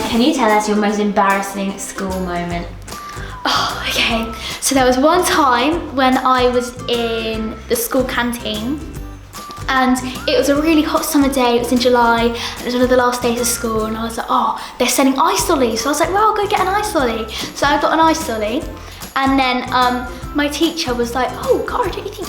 can you tell us your most embarrassing school moment? Oh, okay. So there was one time when I was in the school canteen and it was a really hot summer day. It was in July and it was one of the last days of school, and I was like, oh, they're selling ice lollies. So I was like, well, I'll go get an ice lolly. So I got an ice lolly, and then my teacher was like, oh, Cara, don't you think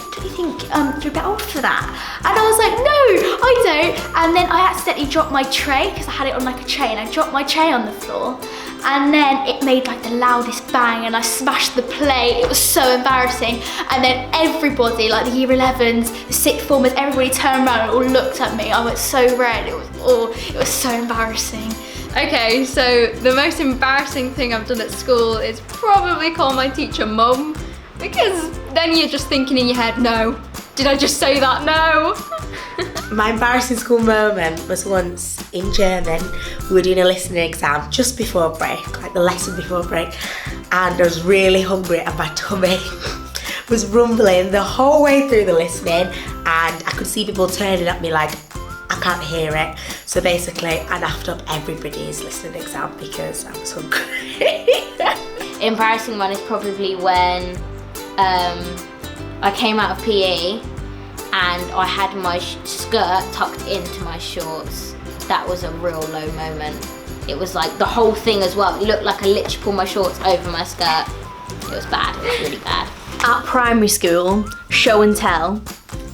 you're a bit old for that? And I was like, no, I don't. And then I accidentally dropped my tray, because I had it on like a tray, and I dropped my tray on the floor. And then it made like the loudest bang and I smashed the plate. It was so embarrassing. And then everybody, like the year 11s, the sixth formers, everybody turned around and all looked at me. I went so red, it was so embarrassing. Okay, so the most embarrassing thing I've done at school is probably call my teacher mum, because then you're just thinking in your head, no, did I just say that? No. My embarrassing school moment was once in German. We were doing a listening exam just before break, like the lesson before break, and I was really hungry and my tummy was rumbling the whole way through the listening, and I could see people turning at me like, I can't hear it. So basically I napped up everybody's listening exam because I was hungry. Embarrassing one is probably when I came out of PE and I had my skirt tucked into my shorts. That was a real low moment. It was like the whole thing as well. It looked like I literally pulled my shorts over my skirt. It was bad, it was really bad. At primary school, show and tell.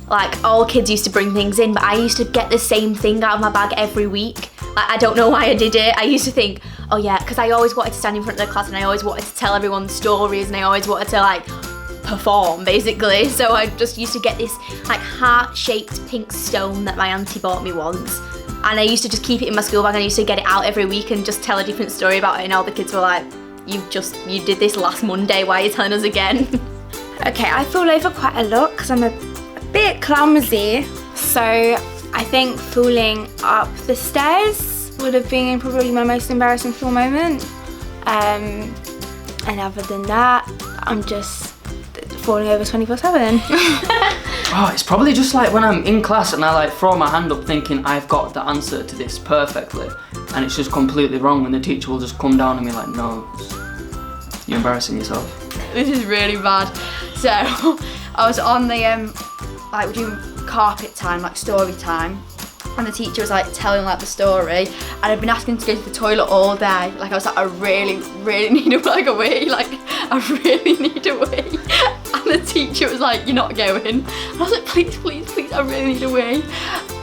Like, all kids used to bring things in, but I used to get the same thing out of my bag every week. Like, I don't know why I did it. I used to think, oh yeah, because I always wanted to stand in front of the class and I always wanted to tell everyone stories and I always wanted to like perform basically. So I just used to get this like heart-shaped pink stone that my auntie bought me once. And I used to just keep it in my school bag and I used to get it out every week and just tell a different story about it, and all the kids were like, you did this last Monday, why are you telling us again? Okay, I fall over quite a lot because I'm a bit clumsy. So I think falling up the stairs would have been probably my most embarrassing school moment. And other than that, I'm just falling over 24/7. Oh, it's probably just like when I'm in class and I like throw my hand up thinking I've got the answer to this perfectly, and it's just completely wrong, and the teacher will just come down and be like, no, you're embarrassing yourself. This is really bad. So I was on the like we're doing carpet time, like story time, and the teacher was like telling like the story, and I'd been asking to go to the toilet all day. Like I was like, I really need a like a wee, like I really need a wee. And the teacher was like, you're not going. And I was like, please, I really need a wee. And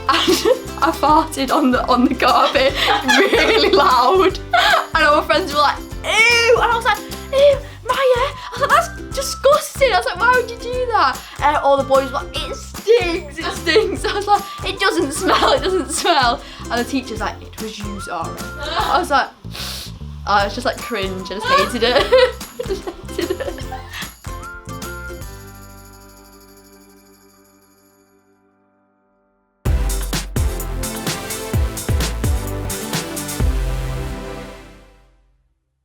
I farted on the carpet really loud, and all my friends were like, ew, and I was like, ew, Maya. I was like, that's disgusting. I was like, why would you do that? And all the boys were like, it stinks. I was like, it doesn't smell. And the teacher's like, it was you, Zara. I was like, I was just like cringe. I just hated it.